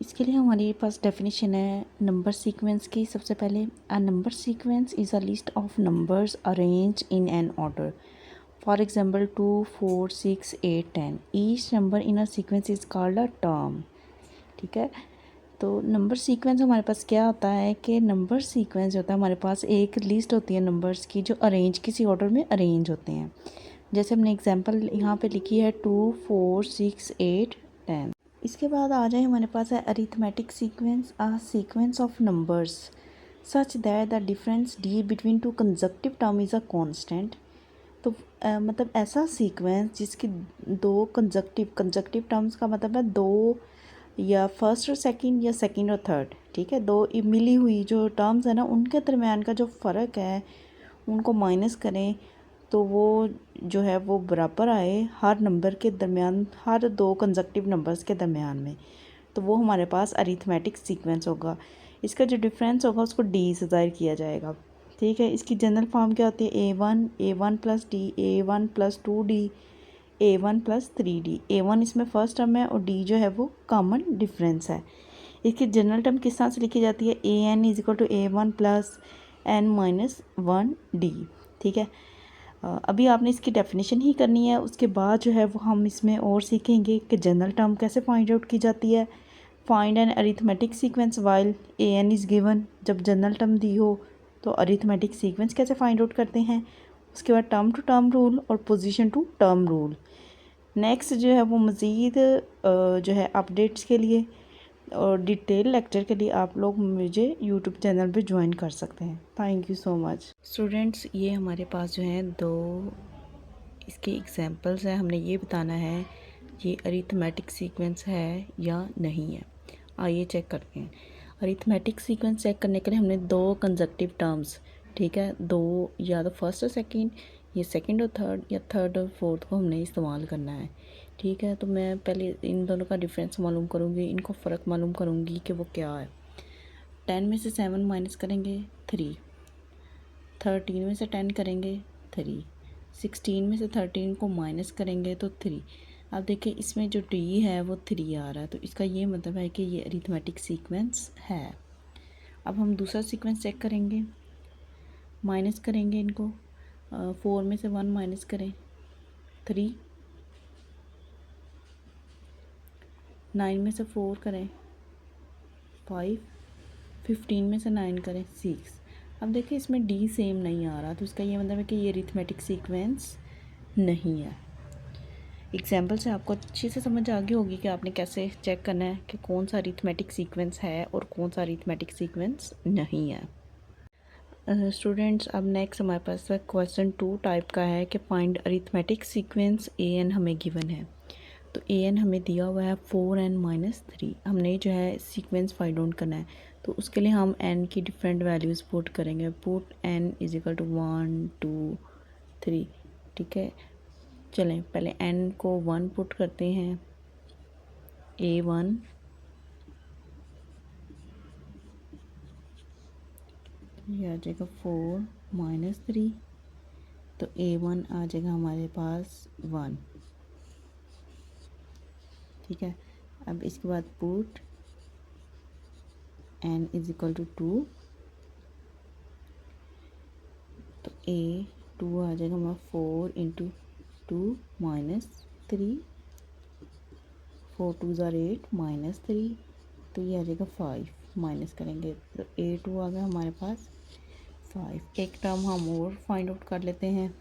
इसके लिए हमारे पास डेफिनेशन है नंबर सीक्वेंस की। सबसे पहले a number sequence is a list of numbers arrange in an order. For example 2, 4, 6, 8, 10। Each number in a sequence is called a term. ठीक है, तो नंबर सीक्वेंस हमारे पास क्या होता है कि नंबर सीक्वेंस होता है हमारे पास एक लिस्ट होती है नंबर्स की जो अरेंज किसी ऑर्डर में अरेंज होते हैं। जैसे हमने एग्जांपल यहाँ पे लिखी है 2, 4, 6, 8, 10। इसके बाद आ जाए हमारे पास है arithmetic sequence, a sequence of numbers such that the difference D between two consecutive term is a constant. तो मतलब ऐसा सीक्वेंस जिसकी दो कंसेक्टिव टर्म्स का मतलब है दो या फर्स्ट और सेकंड या सेकंड और थर्ड। ठीक है, दो मिली हुई जो टर्म्स है ना उनके दरमियान का जो फ़र्क है उनको माइनस करें तो वो जो है वो बराबर आए हर नंबर के दरमियान, हर दो कंसेक्टिव नंबर्स के दरमियान में, तो वो हमारे पास अरिथमेटिक सीक्वेंस होगा। इसका जो डिफरेंस होगा उसको डी से ज़ाहिर किया जाएगा। ठीक है, इसकी जनरल फॉर्म क्या होती है? A1 plus D, A1 plus 2D, A1 plus 3D। A1 इसमें फर्स्ट टर्म है और D जो है वो कॉमन डिफरेंस है। इसकी जनरल टर्म किस तरह से लिखी जाती है? AN is equal to A1 plus N-1D। ठीक है, अभी आपने इसकी डेफिनेशन ही करनी है, उसके बाद जो है वो हम इसमें और सीखेंगे कि जनरल टर्म कैसे फाइंड आउट की जाती है। Find an arithmetic sequence while AN is given. जब जनरल टर्म दी हो तो अरिथमेटिक सीक्वेंस कैसे फाइंड आउट करते हैं। उसके बाद टर्म टू टर्म रूल और position to term rule. Next जो है वो मज़ीद जो है अपडेट्स के लिए और डिटेल लेक्चर के लिए आप लोग मुझे यूट्यूब चैनल पे ज्वाइन कर सकते हैं। Thank you so much students. ये हमारे पास जो है दो इसके एग्जांपल्स हैं। हमने ये बताना है ये अरिथमेटिक सीक्वेंस है या नहीं है। आइए चेक करते हैं। अरिथमेटिक सीक्वेंस चेक करने के लिए हमने दो कंसेक्टिव टर्म्स, ठीक है, दो या तो फर्स्ट और सेकंड, ये सेकंड और थर्ड या थर्ड और फोर्थ को हमने इस्तेमाल करना है। ठीक है, तो मैं पहले इन दोनों का डिफरेंस मालूम करूँगी, इनको फ़र्क मालूम करूँगी कि वो क्या है। 10 में से 7 माइनस करेंगे 3, 13 में से 10 करेंगे 3, 16 में से 13 को माइनस करेंगे तो 3। अब देखिए इसमें जो डी है वो 3 आ रहा है, तो इसका ये मतलब है कि ये अरिथमेटिक सीक्वेंस है। अब हम दूसरा सीक्वेंस चेक करेंगे, माइनस करेंगे इनको। 4 में से 1 माइनस करें 3, 9 में से 4 करें 5, 15 में से 9 करें 6। अब देखिए इसमें डी सेम नहीं आ रहा, तो इसका ये मतलब है कि ये अरिथमेटिक सीक्वेंस नहीं है। एग्जाम्पल से आपको अच्छे से समझ आ गई होगी कि आपने कैसे चेक करना है कि कौन सा अरिथमेटिक सीक्वेंस है और कौन सा अरिथमेटिक सीक्वेंस नहीं है। स्टूडेंट्स अब नेक्स्ट हमारे पास क्वेश्चन 2 टाइप का है कि फाइंड अरिथमेटिक सीक्वेंस AN हमें गिवन है। तो AN हमें दिया हुआ है 4n-3। हमने जो है सीक्वेंस फाइंड आउट करना है, तो उसके लिए हम n की डिफरेंट वैल्यूज़ पुट करेंगे। Put n is equal to 1, 2, 3। ठीक है, चलें पहले n को 1 पुट करते हैं। A1 ये आ जाएगा 4-3, तो A1 आ जाएगा हमारे पास 1। ठीक है, अब इसके बाद put n is equal to 2, तो A2 आ जाएगा हमारा 4 इंटू 2 माइनस 3, 4 2 ज़ार 8 माइनस 3, तो ये आ जाएगा 5 माइनस करेंगे तो A2 आ गया हमारे पास 5। एक टर्म हम और फाइंड आउट कर लेते हैं।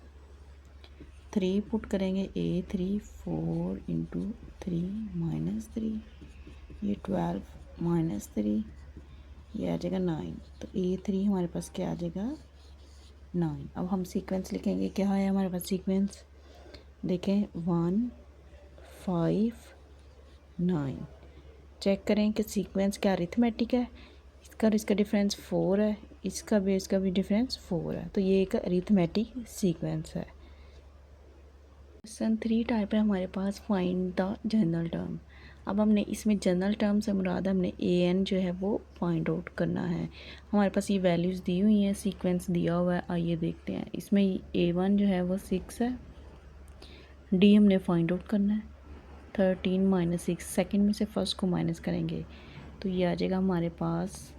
3 पुट करेंगे A3, 4 इंटू 3 माइनस 3, ये 12 माइनस 3, ये आ जाएगा 9। तो A3 हमारे पास क्या आ जाएगा 9। अब हम सीक्वेंस लिखेंगे, क्या है हमारे पास सीक्वेंस, देखें 1, 5, 9। चेक करें कि सीक्वेंस क्या अरिथमेटिक है। इसका और इसका डिफरेंस 4 है, इसका भी डिफरेंस 4 है, तो ये एक अरिथमेटिक सीक्वेंस है। क्वेश्चन 3 टाइप है हमारे पास, फाइंड द जनरल टर्म। अब हमने इसमें जनरल टर्म से मुराद हमने AN जो है वो फाइंड आउट करना है। हमारे पास ये वैल्यूज़ दी हुई हैं, सीक्वेंस दिया हुआ है। आइए देखते हैं, इसमें A1 जो है वो 6 है, D हमने फाइंड आउट करना है 13 माइनस 6, सेकेंड में से फर्स्ट को माइनस करेंगे तो ये आ जाएगा हमारे पास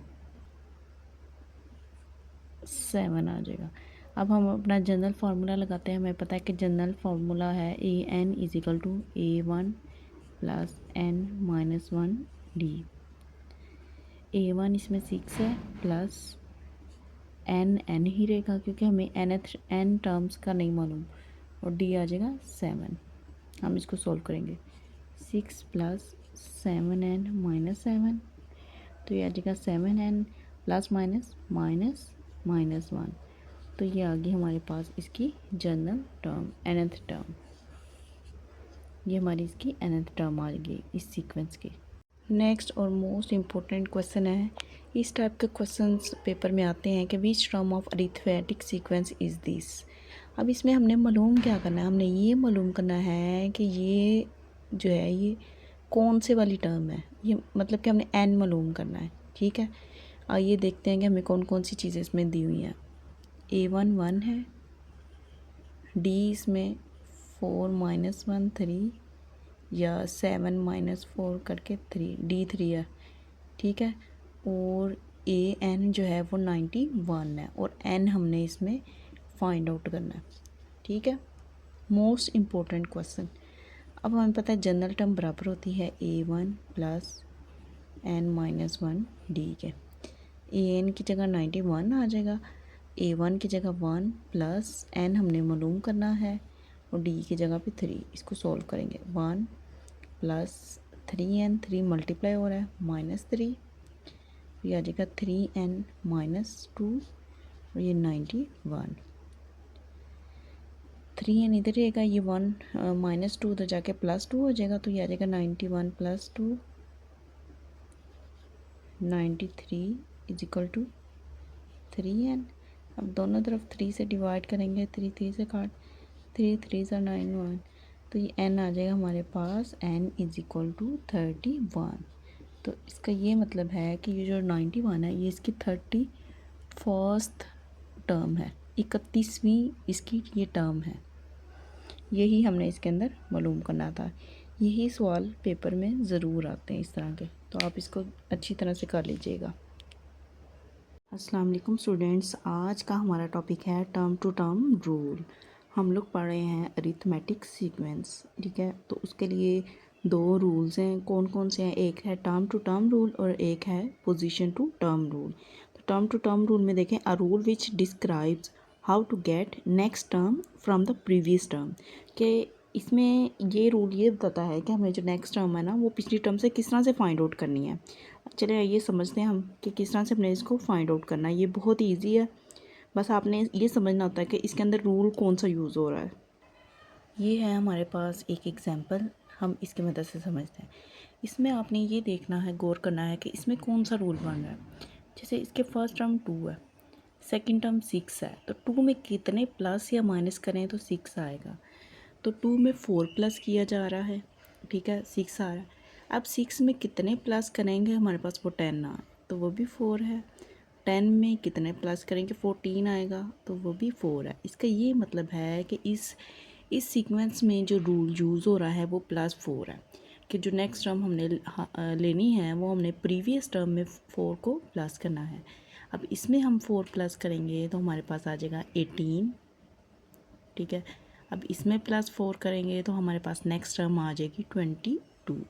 7 आ जाएगा। अब हम अपना जनरल फार्मूला लगाते हैं। हमें पता है कि जनरल फार्मूला है an is equal to a1 plus n-1 d। a1 इसमें 6 है प्लस n ही रहेगा क्योंकि हमें n टर्म्स का नहीं मालूम, और d आ जाएगा 7। हम इसको सॉल्व करेंगे। 6 प्लस 7n-7, तो ये आ जाएगा 7n plus minus minus minus 1। तो ये आ गई हमारे पास इसकी जनरल टर्म, nth टर्म। ये हमारी इसकी nth टर्म आ गई इस सीक्वेंस की। नेक्स्ट और मोस्ट इम्पोर्टेंट क्वेश्चन है, इस टाइप के क्वेश्चंस पेपर में आते हैं कि which term of arithmetic sequence is this. अब इसमें हमने मालूम क्या करना है, हमने ये मालूम करना है कि ये जो है ये कौन से वाली टर्म है, ये मतलब कि हमने n मालूम करना है। ठीक है, आइए देखते हैं कि हमें कौन कौन सी चीज़ें इसमें दी हुई हैं। a1 1 है, d इसमें 4 - 1 3 या 7 - 4 करके 3 d 3 है। ठीक है, और an जो है वो 91 है, और n हमने इसमें फाइंड आउट करना है। ठीक है, मोस्ट इम्पोर्टेंट क्वेश्चन। अब हमें पता है जनरल टर्म बराबर होती है a1 प्लस n-1 d के। an की जगह 91 आ जाएगा, a1 की जगह 1 प्लस n हमने मालूम करना है, और d की जगह पे 3। इसको सॉल्व करेंगे। 1 प्लस 3n, 3 मल्टीप्लाई हो रहा है -3, ये आ जाएगा 3n-2, और ये 91। 3n इधर रहेगा, ये 1 -2 उधर जाके +2 हो जाएगा, तो ये आ जाएगा 91 + 2 93 इज इक्वल टू 3n। अब दोनों तरफ 3 से डिवाइड करेंगे, 3 3 से काट, 3 3 सा 9 1, तो ये n आ जाएगा हमारे पास n इज इक्वल टू 31। तो इसका ये मतलब है कि ये जो 91 है ये इसकी 31st टर्म है, 31वीं इसकी ये टर्म है। यही हमने इसके अंदर मालूम करना था। यही सवाल पेपर में ज़रूर आते हैं इस तरह के, तो आप इसको अच्छी तरह से कर लीजिएगा। अस्सलाम वालेकुम स्टूडेंट्स, आज का हमारा टॉपिक है टर्म टू टर्म रूल। हम लोग पढ़ रहे हैं अरिथमेटिक सीक्वेंस। ठीक है, तो उसके लिए 2 रूल्स हैं। कौन कौन से हैं? एक है टर्म टू टर्म रूल और एक है पोजीशन टू टर्म रूल। तो टर्म टू टर्म रूल में देखें, a rule which describes how to get next term from the previous term. के इसमें ये रूल ये बताता है कि हमें जो नेक्स्ट टर्म है ना वो पिछली टर्म से किस तरह से फाइंड आउट करनी है। चलिए आइए समझते हैं हम कि किस तरह से हमने इसको फाइंड आउट करना है। ये बहुत ईजी है, बस आपने ये समझना होता है कि इसके अंदर रूल कौन सा यूज़ हो रहा है। ये है हमारे पास एक एग्जांपल, हम इसकी मदद से समझते हैं। इसमें आपने ये देखना है, गौर करना है कि इसमें कौन सा रूल बन रहा है। जैसे इसके फर्स्ट टर्म 2 है, सेकंड टर्म 6 है, तो 2 में कितने प्लस या माइनस करें तो 6 आएगा। तो 2 में 4 प्लस किया जा रहा है, ठीक है, 6 आ रहा है। अब 6 में कितने प्लस करेंगे हमारे पास वो 10 आए, तो वो भी 4 है। 10 में कितने प्लस करेंगे 14 आएगा, तो वो भी 4 है। इसका ये मतलब है कि इस सीक्वेंस में जो रूल यूज़ हो रहा है वो +4 है, कि जो नेक्स्ट टर्म हमने लेनी है वो हमने प्रीवियस टर्म में 4 को प्लस करना है। अब इसमें हम 4 प्लस करेंगे तो हमारे पास आ जाएगा 18। ठीक है, अब इसमें +4 करेंगे तो हमारे पास नेक्स्ट टर्म आ जाएगी 22।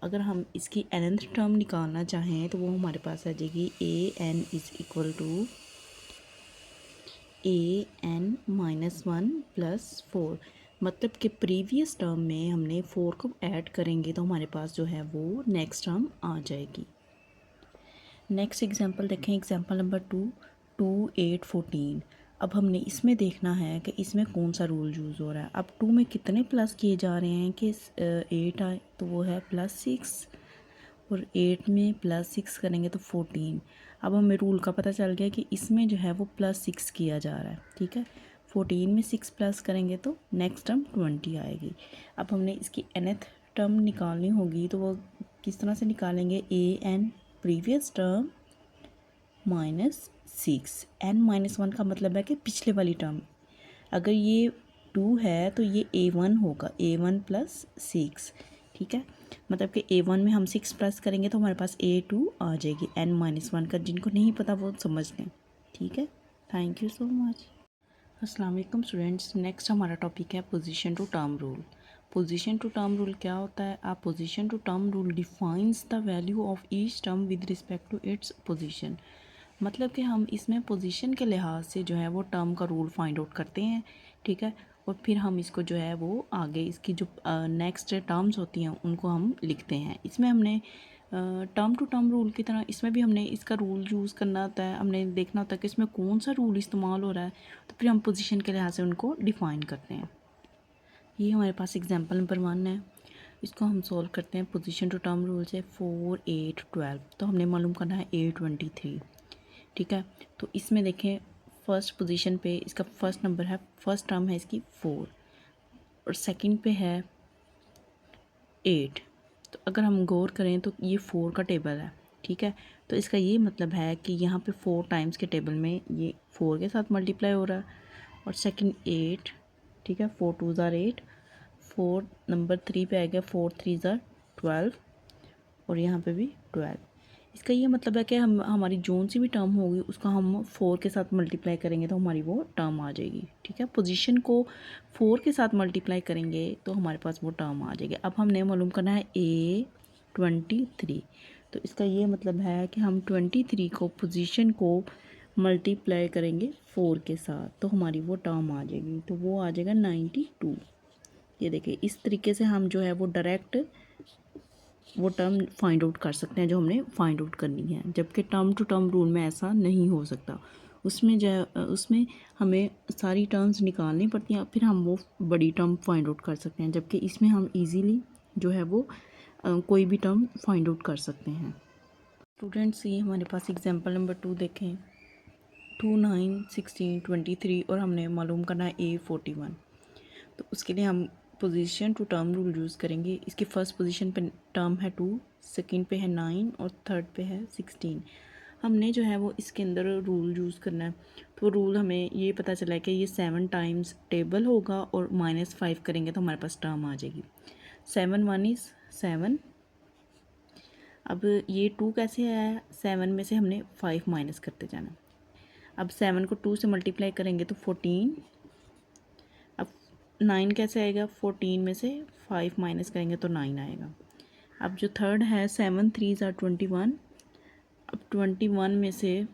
अगर हम इसकी nth टर्म निकालना चाहें तो वो हमारे पास आ जाएगी an is equal to an-1 + 4। मतलब कि प्रीवियस टर्म में हमने 4 को ऐड करेंगे तो हमारे पास जो है वो नेक्स्ट टर्म आ जाएगी। नेक्स्ट एग्जांपल देखें, एग्जांपल नंबर 2, 2 8 14। अब हमने इसमें देखना है कि इसमें कौन सा रूल यूज़ हो रहा है। अब 2 में कितने प्लस किए जा रहे हैं कि 8 आए, तो वो है +6, और 8 में +6 करेंगे तो 14। अब हमें रूल का पता चल गया कि इसमें जो है वो +6 किया जा रहा है। ठीक है, 14 में 6 प्लस करेंगे तो नेक्स्ट टर्म 20 आएगी। अब हमने इसकी nth टर्म निकालनी होगी, तो वो किस तरह से निकालेंगे? an previous term -6। n-1 का मतलब है कि पिछले वाली टर्म। अगर ये 2 है तो ये a1 होगा, a1 + 6। ठीक है, मतलब कि A1 में हम 6 प्लस करेंगे तो हमारे पास A2 आ जाएगी n-1 का। जिनको नहीं पता वो समझ लें, ठीक है। Thank you so much. अस्सलाम वालेकुम स्टूडेंट्स, नेक्स्ट हमारा टॉपिक है position to term rule. Position to term rule क्या होता है? Uh position to term rule defines the value of each term with respect to its position. मतलब कि हम इसमें पोजीशन के लिहाज से जो है वो टर्म का रूल फाइंड आउट करते हैं, ठीक है। और फिर हम इसको जो है वो आगे इसकी जो नेक्स्ट टर्म्स होती हैं उनको हम लिखते हैं। इसमें हमने टर्म टू टर्म रूल की तरह इसमें भी हमने इसका रूल यूज़ करना होता है, हमने देखना होता है कि इसमें कौन सा रूल इस्तेमाल हो रहा है, तो फिर हम पोजीशन के लिहाज से उनको डिफ़ाइन करते हैं। ये हमारे पास एग्जांपल नंबर 1 है, इसको हम सॉल्व करते हैं। पोजीशन टू टर्म रूल से 4, 8, 12, तो हमने मालूम करना है 8, 23, ठीक है। तो इसमें देखें फर्स्ट पोजीशन पे इसका फर्स्ट नंबर है, फर्स्ट टर्म है इसकी 4 और सेकंड पे है 8। तो अगर हम गौर करें तो ये 4 का टेबल है, ठीक है। तो इसका ये मतलब है कि यहाँ पे 4 टाइम्स के टेबल में ये 4 के साथ मल्टीप्लाई हो रहा है और सेकंड 8, ठीक है। 4 2 ज़ार 8, 4 नंबर 3 पे आएगा 4 3 ज़ार 12 और यहाँ पे भी 12। इसका ये मतलब है कि हम हमारी जोन सी भी टर्म होगी उसका हम 4 के साथ मल्टीप्लाई करेंगे तो हमारी वो टर्म आ जाएगी, ठीक है। पोजीशन को 4 के साथ मल्टीप्लाई करेंगे तो हमारे पास वो टर्म आ जाएगी। अब हमने मालूम करना है A23, तो इसका ये मतलब है कि हम 23 को पोजीशन को मल्टीप्लाई करेंगे 4 के साथ तो हमारी वो टर्म आ जाएगी, तो वो आ जाएगा 92। ये देखिए इस तरीके से हम जो है वो डायरेक्ट वो टर्म फाइंड आउट कर सकते हैं जो हमने फाइंड आउट करनी है, जबकि टर्म टू टर्म रूल में ऐसा नहीं हो सकता। उसमें जो उसमें हमें सारी टर्म्स निकालनी पड़ती हैं, फिर हम वो बड़ी टर्म फाइंड आउट कर सकते हैं, जबकि इसमें हम इजीली जो है वो कोई भी टर्म फाइंड आउट कर सकते हैं। स्टूडेंट्स ये हमारे पास एग्जांपल नंबर 2 देखें, 2, 9, 16, 23 और हमने मालूम करना है A41। तो उसके लिए हम position to term rule use करेंगे। इसकी फ़र्स्ट पोजीशन पे टर्म है 2, सेकंड पे है 9 और थर्ड पे है 16। हमने जो है वो इसके अंदर रूल यूज़ करना है। तो रूल हमें ये पता चला है कि ये 7 टाइम्स टेबल होगा और -5 करेंगे तो हमारे पास टर्म आ जाएगी। 7 1 इज़ 7। अब ये 2 कैसे आया? 7 में से हमने 5 माइनस करते जाना। अब 7 को 2 से मल्टीप्लाई करेंगे तो 14। अब 9 कैसे आएगा? 14 में से 5 माइनस करेंगे तो 9 आएगा। अब जो थर्ड है 7 3 ज़ार 21। अब 21 में से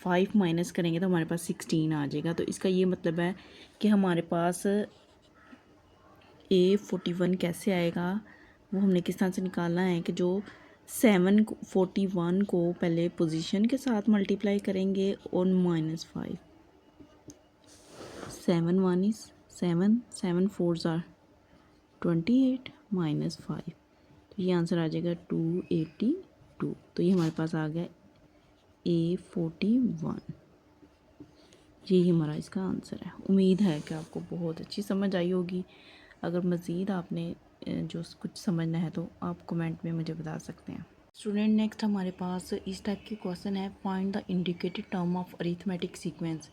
5 माइनस करेंगे तो हमारे पास 16 आ जाएगा। तो इसका ये मतलब है कि हमारे पास A41 कैसे आएगा, वो हमने किस तरह से निकालना है कि जो 741 को पहले पोजीशन के साथ मल्टीप्लाई करेंगे और -5। 7 1 इज़ 7, 7 4 ज़ार 28 -5, तो ये आंसर आ जाएगा 282। तो ये हमारे पास आ गया A41, यही हमारा इसका आंसर है। उम्मीद है कि आपको बहुत अच्छी समझ आई होगी। अगर मज़ीद आपने जो कुछ समझना है तो आप कमेंट में मुझे बता सकते हैं। स्टूडेंट नेक्स्ट हमारे पास इस टाइप के क्वेश्चन है, find the indicated term of arithmetic sequence.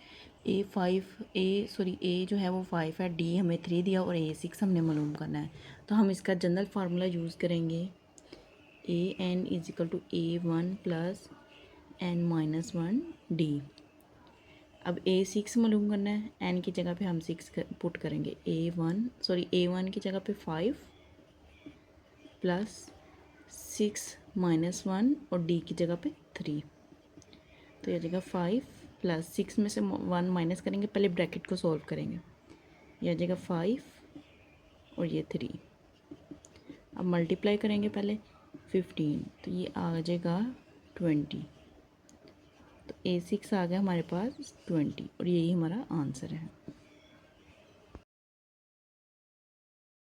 ए जो है वो 5 है, डी हमें 3 दिया और A6 हमने मालूम करना है। तो हम इसका जनरल फार्मूला यूज़ करेंगे, AN = A1 + n-1 D। अब A6 मालूम करना है, n की जगह पे हम 6 पुट करेंगे। A1 की जगह पे 5 + 6 - 1 और D की जगह पे 3। तो ये जगह 5 + 6 में से 1 माइनस करेंगे, पहले ब्रैकेट को सॉल्व करेंगे। यह जगह 5 और ये 3। अब मल्टीप्लाई करेंगे पहले 15, तो ये आ जाएगा 20। तो A6 आ गया हमारे पास 20 और यही हमारा आंसर है।